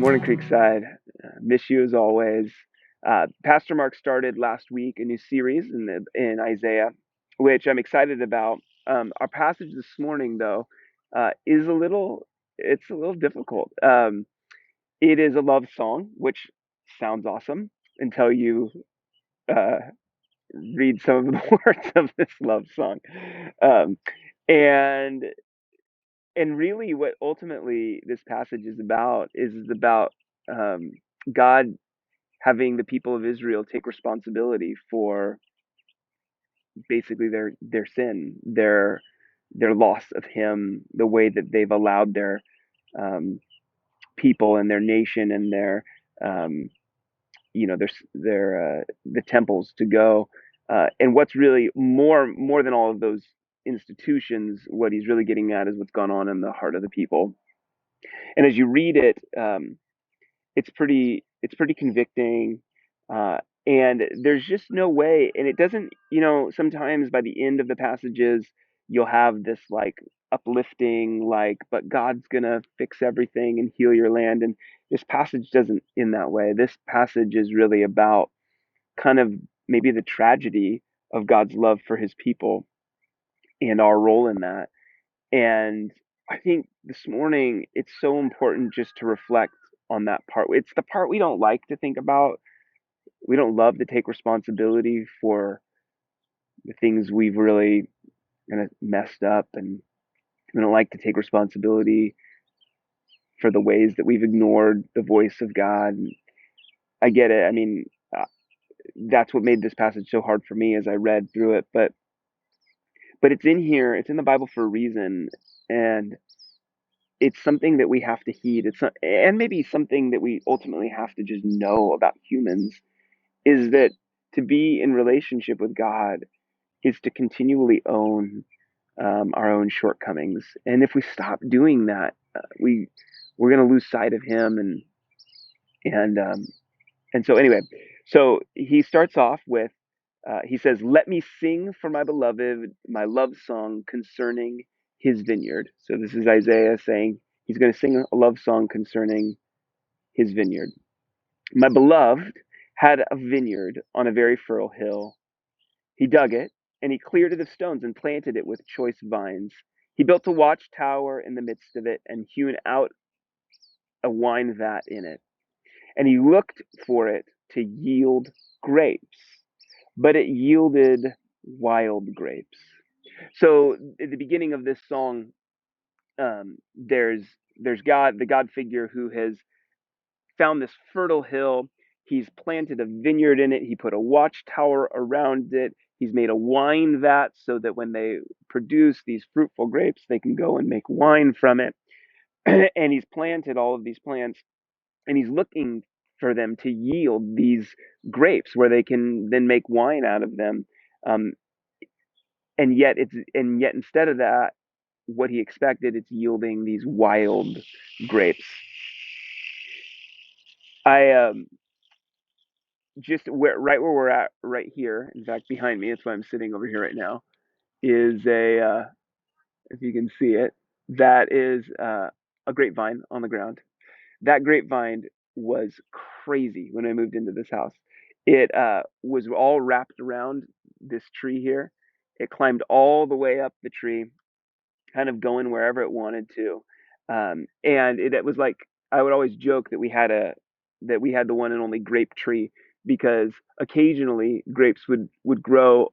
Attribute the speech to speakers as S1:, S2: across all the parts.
S1: Morning, Creekside. Miss you as always. Pastor Mark started last week a new series in Isaiah, which I'm excited about. Our passage this morning, though, is it's a little difficult. It is a love song, which sounds awesome until you uh, read some of the words of this love song. Um, and really, what ultimately this passage is about um, God having the people of Israel take responsibility for basically their sin, their loss of Him, the way that they've allowed their um, people and their nation and um, their the temples to go. And what's really more than all of those institutions, what He's really getting at is what's gone on in the heart of the people. And as you read it, it's pretty convicting, uh, and there's just no way. And it doesn't, sometimes by the end of the passages you'll have this like uplifting, like, but God's gonna fix everything and heal your land. And this passage doesn't in that way. This passage is really about kind of maybe the tragedy of God's love for His people and our role in that. And I think this morning it's so important just to reflect on that part. It's the part we don't like to think about. We don't love to take responsibility for the things we've really kind of messed up, and we don't like to take responsibility for the ways that we've ignored the voice of God. I get it. I mean, uh, that's what made this passage so hard for me as I read through it. But it's in here. It's in the Bible for a reason, and it's something that we have to heed. And maybe something that we ultimately have to just know about humans is that to be in relationship with God is to continually own our own shortcomings. And if we stop doing that, we're going to lose sight of Him. And so anyway, so he starts off with he says, "Let me sing for my beloved my love song concerning His vineyard." So this is Isaiah saying he's going to sing a love song concerning His vineyard. "My beloved had a vineyard on a very fertile hill. He dug it, and he cleared it of stones and planted it with choice vines. He built a watchtower in the midst of it and hewn out a wine vat in it. And he looked for it to yield grapes, but it yielded wild grapes." So at the beginning of this song, there's God, the God figure, who has found this fertile hill. He's planted a vineyard in it. He put a watchtower around it. He's made a wine vat so that when they produce these fruitful grapes, they can go and make wine from it. And he's planted all of these plants, and he's looking for them to yield these grapes where they can then make wine out of them. Um, and yet instead of that, what he expected, it's yielding these wild grapes. I just right where we're at right here. In fact, behind me, that's why I'm sitting over here right now. Is if you can see it, that is a grapevine on the ground. That grapevine was crazy when I moved into this house. It was all wrapped around this tree here. It climbed all the way up the tree, kind of going wherever it wanted to. And it was like, I would always joke that we had the one and only grape tree, because occasionally grapes would grow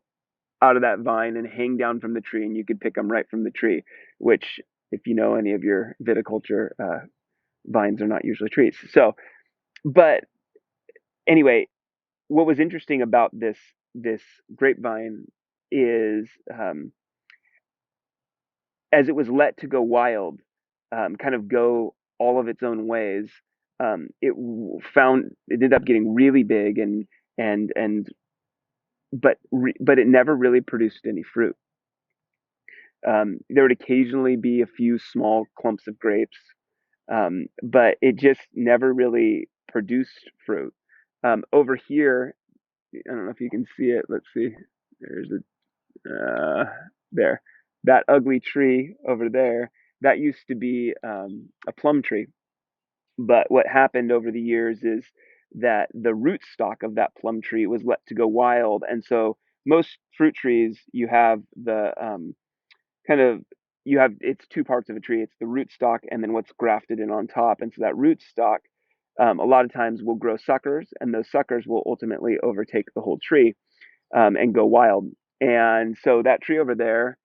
S1: out of that vine and hang down from the tree, and you could pick them right from the tree. Which, if you know any of your viticulture, vines are not usually trees. So, but anyway, what was interesting about this grapevine is, as it was let to go wild, kind of go all of its own ways, it ended up getting really big, and but it never really produced any fruit. There would occasionally be a few small clumps of grapes, but it just never really produced fruit. Over here, I don't know if you can see it. Let's see. There's there. That ugly tree over there, that used to be a plum tree. But what happened over the years is that the rootstock of that plum tree was let to go wild. And so most fruit trees, you have the kind of you have it's two parts of a tree. It's the rootstock and then what's grafted in on top. And so that rootstock a lot of times will grow suckers, and those suckers will ultimately overtake the whole tree and go wild. And so that tree over there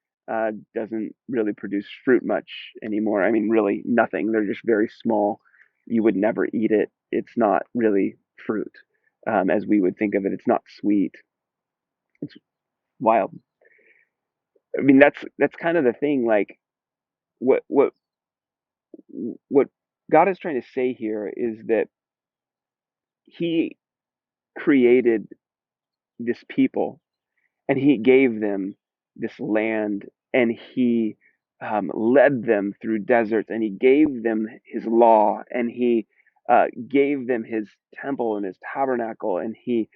S1: doesn't really produce fruit much anymore. I mean, really nothing. They're just very small. You would never eat it. It's not really fruit as we would think of it. It's not sweet. It's wild. I mean, that's kind of the thing. Like what what what God is trying to say here is that He created this people and he gave them this land and he led them through deserts and he gave them his law and he gave them his temple and his tabernacle and he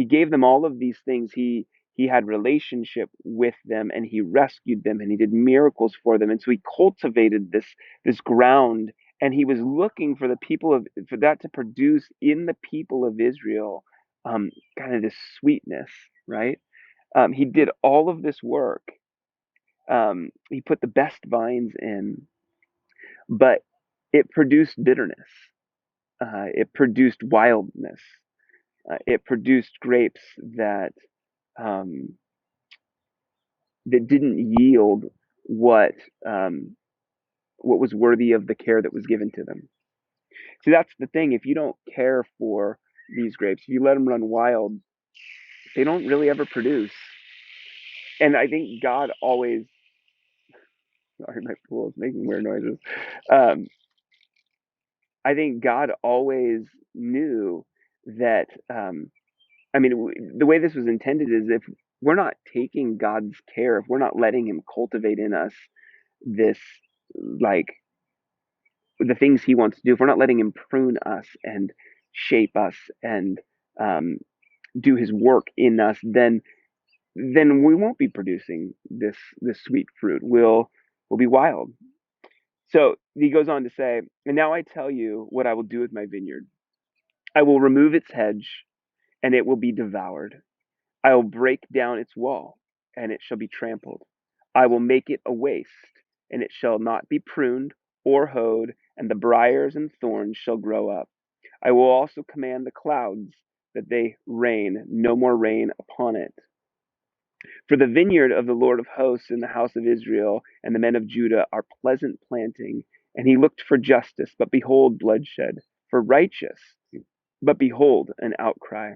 S1: gave them all of these things. He had relationship with them and he rescued them and he did miracles for them, and so he cultivated this ground, and he was looking for the people of for that to produce in the people of Israel kind of this sweetness, right? He did all of this work. He put the best vines in, but it produced bitterness. It produced wildness. It produced grapes um, that didn't yield what um, what was worthy of the care that was given to them. See, that's the thing. If you don't care for these grapes, if you let them run wild, they don't really ever produce. And I think God always. Sorry, my pool is making weird noises. Um, I think God always knew that. I mean, the way this was intended is if we're not taking God's care, if we're not letting Him cultivate in us this, like the things He wants to do, if we're not letting Him prune us and shape us and um, do His work in us, then we won't be producing this sweet fruit. We'll be wild. So he goes on to say, and now I tell you what I will do with my vineyard. I will remove its hedge, and it will be devoured. I will break down its wall, and it shall be trampled. I will make it a waste, and it shall not be pruned or hoed, and the briars and thorns shall grow up. I will also command the clouds that they rain no more rain upon it. For the vineyard of the Lord of hosts in the house of Israel and the men of Judah are pleasant planting. And he looked for justice, but behold, bloodshed, for righteous, but behold, an outcry.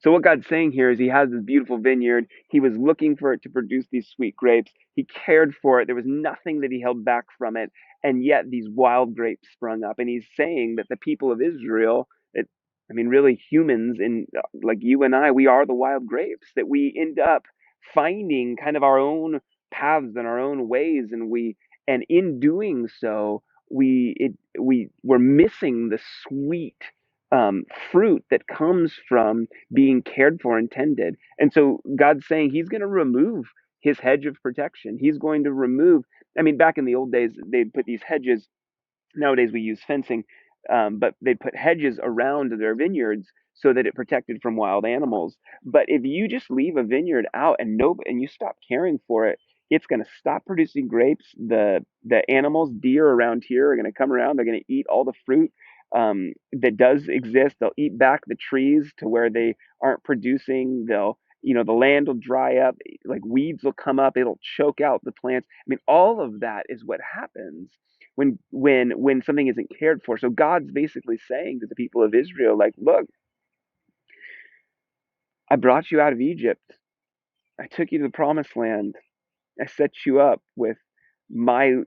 S1: So what God's saying here is he has this beautiful vineyard. He was looking for it to produce these sweet grapes. He cared for it. There was nothing that he held back from it. And yet these wild grapes sprung up. And he's saying that the people of Israel, that I mean, really humans in like you and I, we are the wild grapes, that we end up finding kind of our own paths and our own ways. And in doing so, we're missing the sweet fruit that comes from being cared for and tended. And so God's saying he's going to remove his hedge of protection. He's going to remove, I mean, back in the old days, they'd put these hedges. Nowadays we use fencing, but they put hedges around their vineyards so that it protected from wild animals. But if you just leave a vineyard out and you stop caring for it, it's going to stop producing grapes. The animals, deer around here, are going to come around. They're going to eat all the fruit that does exist. They'll eat back the trees to where they aren't producing. The land will dry up, like weeds will come up. It'll choke out the plants. I mean, all of that is what happens when something isn't cared for. So God's basically saying to the people of Israel, like, look, I brought you out of Egypt. I took you to the promised land. I set you up with my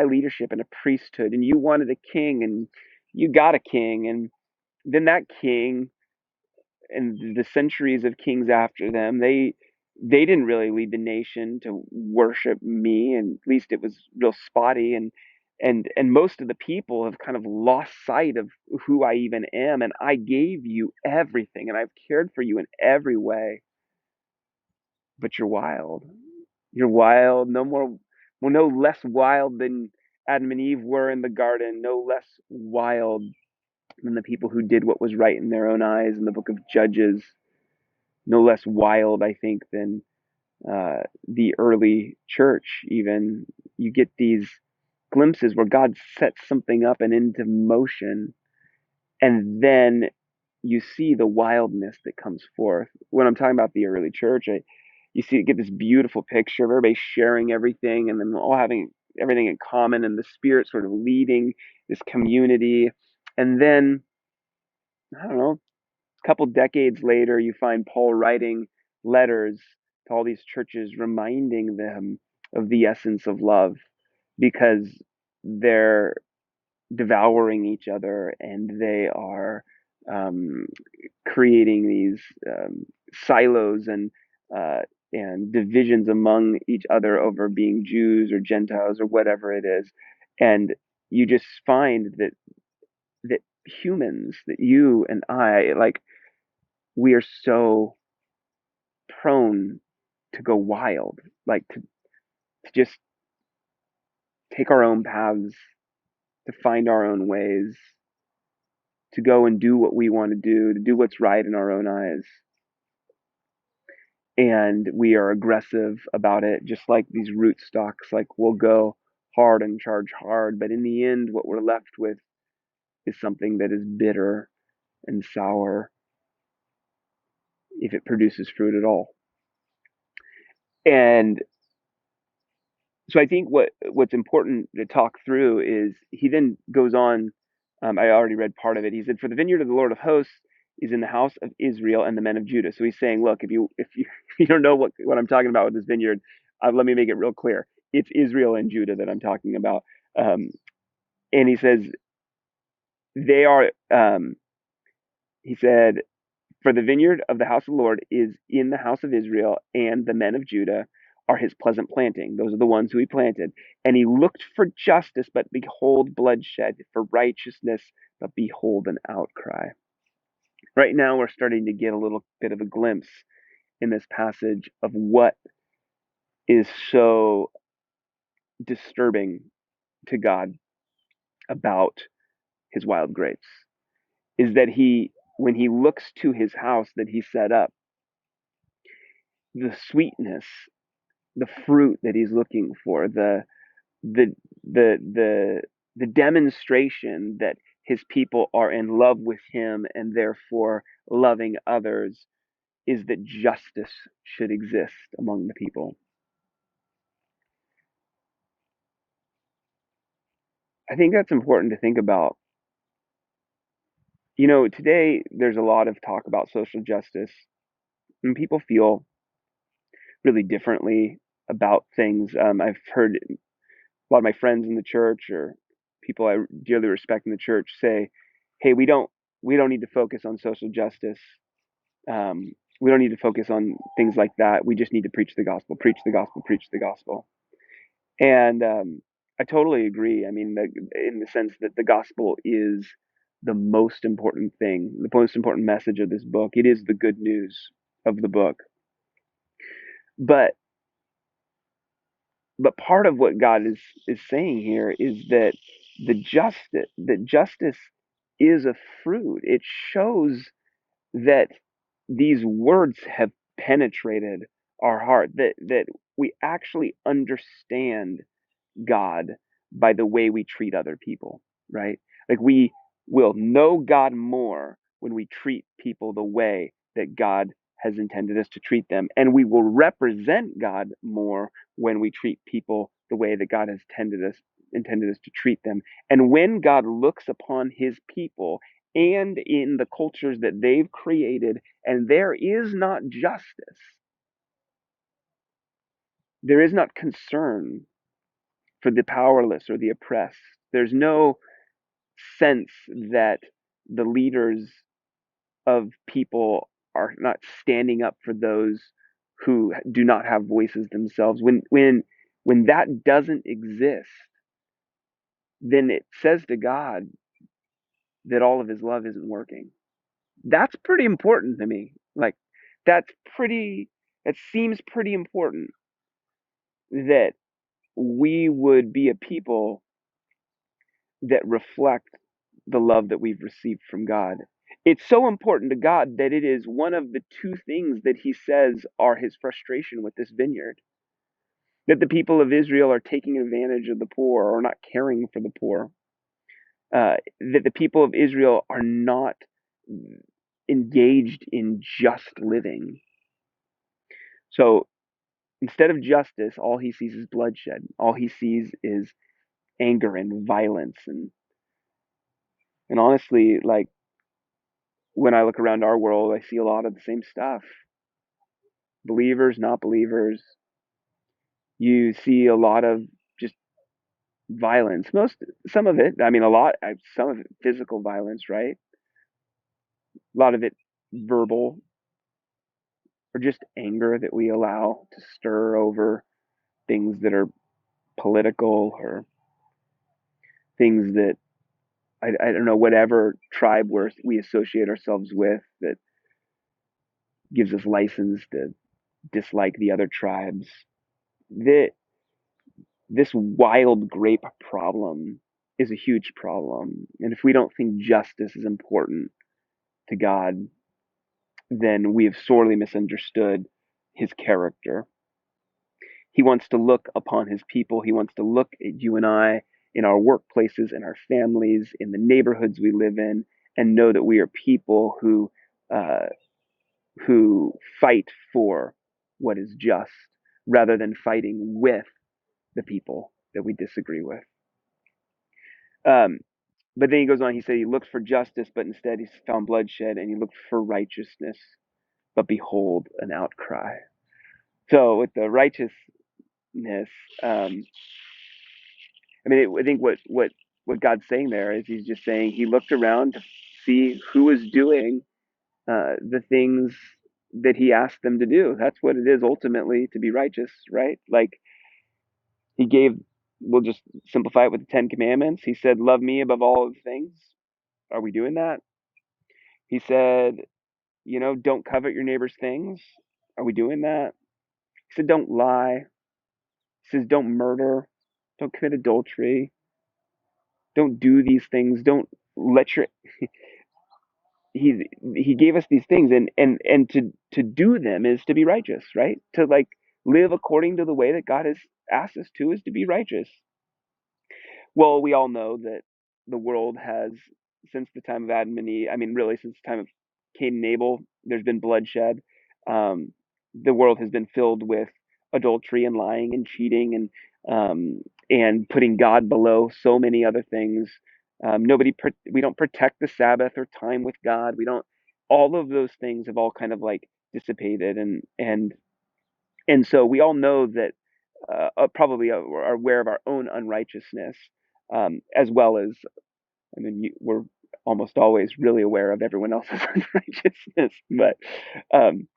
S1: leadership and a priesthood, and you wanted a king, and you got a king, and then that king and the centuries of kings after them, they didn't really lead the nation to worship me, and at least it was real spotty, and most of the people have kind of lost sight of who I even am, and I gave you everything and I've cared for you in every way, but you're wild. You're wild, no more, well, no less wild than Adam and Eve were in the garden, no less wild than the people who did what was right in their own eyes in the book of Judges, no less wild, I think, than the early church. Even you get these glimpses where God sets something up and into motion, and then you see the wildness that comes forth. When I'm talking about the early church, you see, get this beautiful picture of everybody sharing everything and then all having everything in common, and the Spirit sort of leading this community. And then, I don't know, a couple decades later, you find Paul writing letters to all these churches, reminding them of the essence of love, because they're devouring each other, and they are um, creating these silos uh, and divisions among each other over being Jews or Gentiles or whatever it is. And you just find that humans, that you and I, like, we are so prone to go wild, like to just take our own paths, to find our own ways, to go and do what we want to do what's right in our own eyes. And we are aggressive about it, just like these root stocks. Like, we'll go hard and charge hard, but in the end, what we're left with is something that is bitter and sour, if it produces fruit at all. And so I think what's important to talk through is, he then goes on. I already read part of it. He said, "For the vineyard of the Lord of hosts is in the house of Israel and the men of Judah." So he's saying, look, if you if you don't know what I'm talking about with this vineyard, let me make it real clear. It's Israel and Judah that I'm talking about. Um, and he says they are. He said, "For the vineyard of the house of the Lord is in the house of Israel, and the men of Judah are his pleasant planting." Those are the ones who he planted. "And he looked for justice, but behold bloodshed, for righteousness, but behold an outcry." Right now, we're starting to get a little bit of a glimpse in this passage of what is so disturbing to God about his wild grapes. Is that when he looks to his house that he set up, the sweetness, the fruit that he's looking for, the the the the demonstration that his people are in love with him and therefore loving others, is that justice should exist among the people. I think that's important to think about. Today there's a lot of talk about social justice, and people feel really differently about things. I've heard a lot of my friends in the church, or people I dearly respect in the church, say, "Hey, we don't need to focus on social justice. We don't need to focus on things like that. We just need to preach the gospel, preach the gospel, preach the gospel." And I totally agree. I mean, in the sense that the gospel is the most important thing, the most important message of this book. It is the good news of the book. But part of what God is saying here is that justice is a fruit. It shows that these words have penetrated our heart, that we actually understand God by the way we treat other people, right? Like, we will know God more when we treat people the way that God has intended us to treat them. And we will represent God more when we treat people the way that God has intended us to treat them. And when God looks upon his people and in the cultures that they've created, and there is not justice, there is not concern for the powerless or the oppressed. There's no sense that the leaders of people are not standing up for those who do not have voices themselves. When that doesn't exist, then it says to God that all of his love isn't working. That's pretty important to me. Like, that's pretty it seems pretty important that we would be a people that reflect the love that we've received from God. It's so important to God that it is one of the two things that he says are his frustration with this vineyard. That the people of Israel are taking advantage of the poor or not caring for the poor. That the people of Israel are not engaged in just living. So instead of justice, all he sees is bloodshed. All he sees is anger and violence. And honestly, like when I look around our world, I see a lot of the same stuff. Believers, not believers. You see a lot of just violence. Some of it, I mean, some of it physical violence, right? A lot of it verbal or just anger that we allow to stir over things that are political or things that I don't know, whatever tribe we associate ourselves with that gives us license to dislike the other tribes. That this wild grape problem is a huge problem. And if we don't think justice is important to God, then we have sorely misunderstood his character. He wants to look upon his people. He wants to look at you and I in our workplaces, in our families, in the neighborhoods we live in, and know that we are people uh, who fight for what is just rather than fighting with the people that we disagree with. Um, but then he goes on, he said he looked for justice, but instead he found bloodshed, and he looked for righteousness, but behold, an outcry. So with the righteousness, um, I think what God's saying there is he's just saying he looked around to see who was doing the things that he asked them to do. That's what it is ultimately to be righteous, right? Like he gave, we'll just simplify it with the Ten Commandments. He said, love me above all things. Are we doing that? He said, don't covet your neighbor's things. Are we doing that? He said, don't lie. He says, don't murder. Don't commit adultery. Don't do these things. Don't let your he gave us these things, and to do them is to be righteous, right? To like live according to the way that God has asked us to is to be righteous. Well, we all know that the world has, since the time of Adam and Eve, I mean, really, since the time of Cain and Abel, there's been bloodshed. The world has been filled with adultery and lying and cheating and putting God below so many other things. We don't protect the Sabbath or time with God. We don't. All of those things have all kind of like dissipated, and so we all know that probably are aware of our own unrighteousness, as well as, I mean, we're almost always really aware of everyone else's unrighteousness. Um,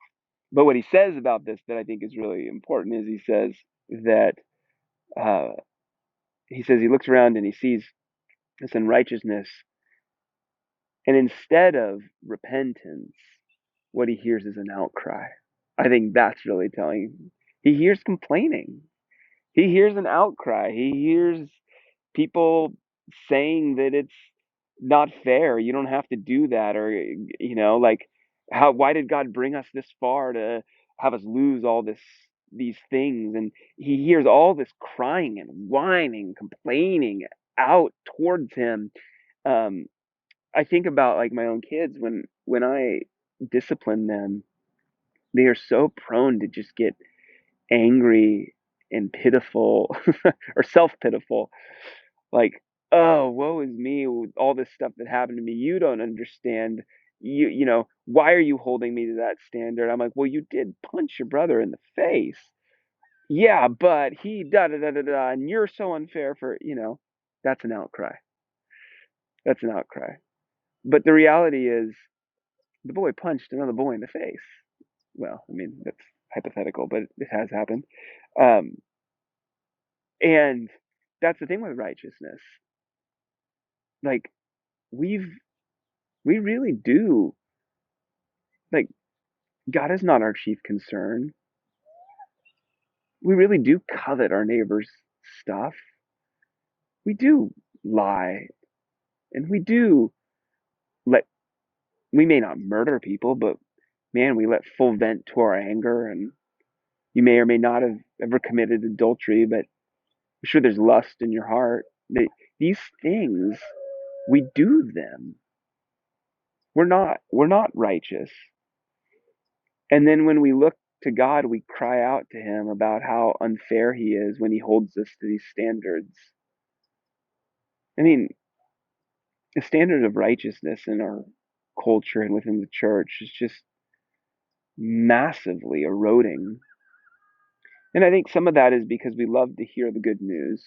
S1: but what he says about this that I think is really important is that uh, he says he looks around and he sees this unrighteousness, and instead of repentance, what he hears is an outcry. I think that's really telling. He hears complaining. He hears an outcry. He hears people saying that it's not fair. You don't have to do that, or like why did God bring us this far to have us lose all these things? And he hears all this crying and whining, complaining out towards him. Um, I think about like my own kids when I discipline them, they are so prone to just get angry and pitiful or self-pitiful, like, oh, woe is me with all this stuff that happened to me. You don't understand. Why are you holding me to that standard? I'm like, well, you did punch your brother in the face. Yeah, but he da da da da da, and you're so unfair for. That's an outcry. That's an outcry. But the reality is, the boy punched another boy in the face. Well, I mean, that's hypothetical, but it has happened. Um, and that's the thing with righteousness. Like, we've we really do, like, God is not our chief concern. We really do covet our neighbor's stuff. We do. lie. And we do let, we may not murder people, but man, we let full vent to our anger. And you may or may not have ever committed adultery, but I'm sure there's lust in your heart. These things, we do them. We're not righteous. And then when we look to God, we cry out to him about how unfair he is when he holds us to these standards. I mean, the standard of righteousness in our culture and within the church is just massively eroding. And I think some of that is because we love to hear the good news.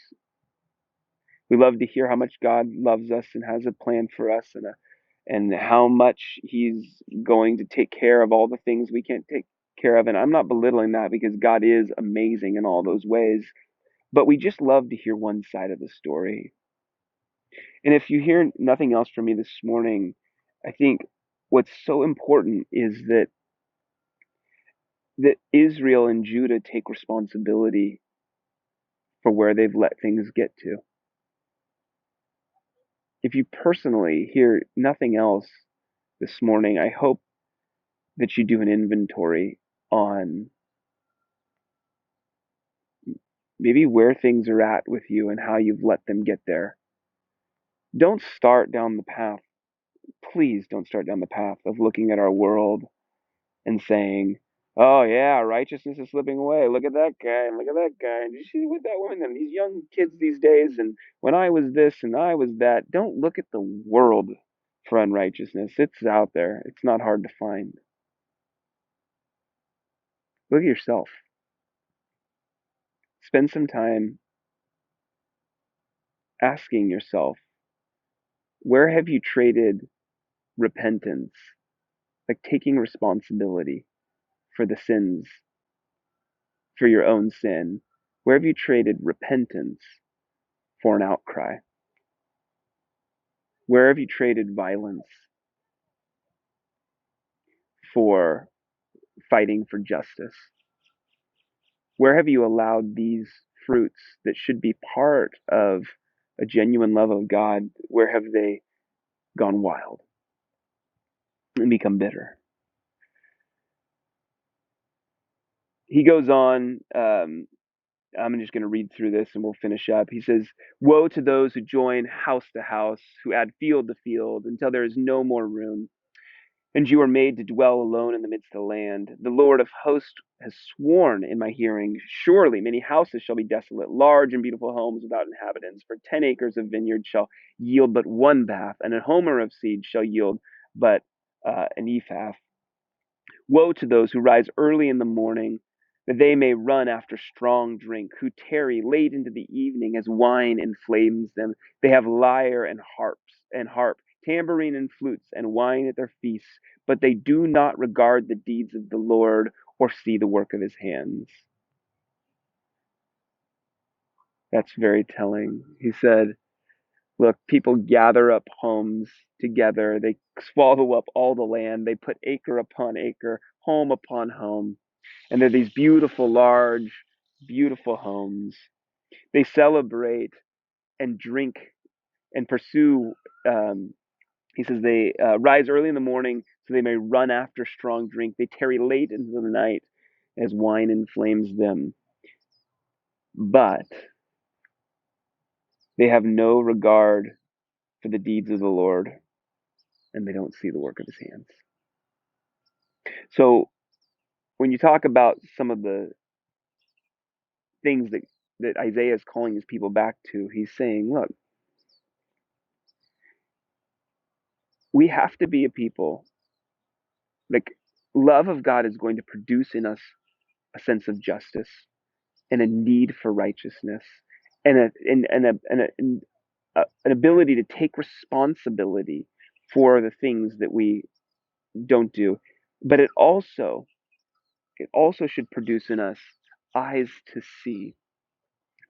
S1: We love to hear how much God loves us and has a plan for us, and how much he's going to take care of all the things we can't take care of. And I'm not belittling that, because God is amazing in all those ways. But we just love to hear one side of the story. And if you hear nothing else from me this morning, I think what's so important is that Israel and Judah take responsibility for where they've let things get to. If you personally hear nothing else this morning, I hope that you do an inventory on maybe where things are at with you and how you've let them get there. Don't start down the path. Please don't start down the path of looking at our world and saying, "Oh yeah, righteousness is slipping away. Look at that guy, and look at that guy. And did you see what that woman and these young kids these days? And when I was this and I was that." Don't look at the world for unrighteousness. It's out there. It's not hard to find. Look at yourself. Spend some time asking yourself, where have you traded repentance, like taking responsibility for the sins, for your own sin? Where have you traded repentance for an outcry? Where have you traded violence for fighting for justice? Where have you allowed these fruits that should be part of a genuine love of God, where have they gone wild and become bitter? He goes on, I'm just going to read through this and we'll finish up. He says, "Woe to those who join house to house, who add field to field, until there is no more room. And you are made to dwell alone in the midst of the land. The Lord of hosts has sworn in my hearing, surely many houses shall be desolate, large and beautiful homes without inhabitants. For 10 acres of vineyard shall yield but one bath, and a homer of seed shall yield but an ephah. Woe to those who rise early in the morning, that they may run after strong drink, who tarry late into the evening as wine inflames them. They have lyre and harp, tambourine and flutes, and wine at their feasts, but they do not regard the deeds of the Lord or see the work of his hands." That's very telling. He said, look, people gather up homes together. They swallow up all the land. They put acre upon acre, home upon home. And they're these beautiful, large, beautiful homes. They celebrate and drink and pursue. He says they rise early in the morning so they may run after strong drink. They tarry late into the night as wine inflames them. But they have no regard for the deeds of the Lord, and they don't see the work of his hands. So when you talk about some of the things that Isaiah is calling his people back to, he's saying, look, we have to be a people, like, love of God is going to produce in us a sense of justice and a need for righteousness and an ability to take responsibility for the things that we don't do. But it also should produce in us eyes to see,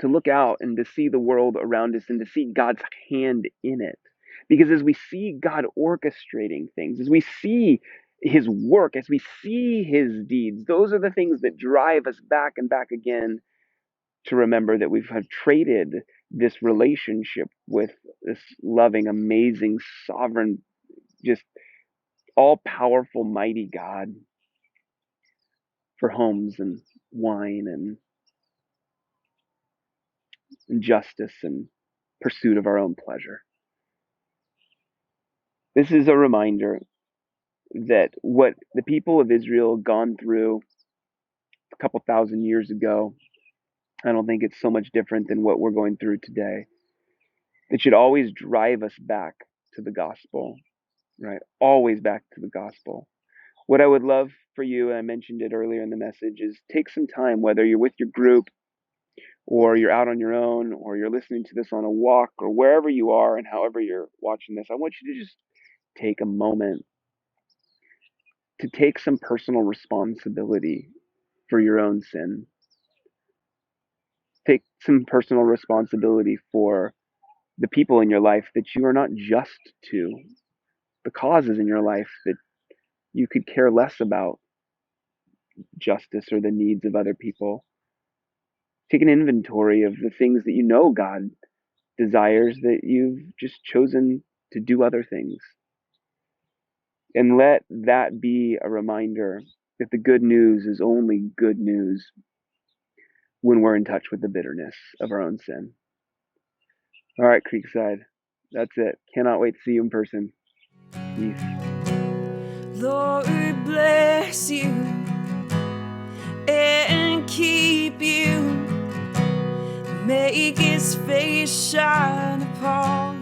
S1: to look out and to see the world around us and to see God's hand in it. Because as we see God orchestrating things, as we see his work, as we see his deeds, those are the things that drive us back and back again to remember that we've traded this relationship with this loving, amazing, sovereign, just all-powerful, mighty God for homes and wine and justice and pursuit of our own pleasure. This is a reminder that what the people of Israel had gone through a couple thousand years ago, I don't think it's so much different than what we're going through today. It should always drive us back to the gospel, right? Always back to the gospel. What I would love for you, and I mentioned it earlier in the message, is take some time, whether you're with your group or you're out on your own or you're listening to this on a walk or wherever you are and however you're watching this, I want you to just take a moment to take some personal responsibility for your own sin. Take some personal responsibility for the people in your life that you are not just to, the causes in your life that you could care less about justice or the needs of other people. Take an inventory of the things that you know God desires that you've just chosen to do other things. And let that be a reminder that the good news is only good news when we're in touch with the bitterness of our own sin. All right, Creekside. That's it. Cannot wait to see you in person. Peace.
S2: Lord bless you and keep you. Make his face shine upon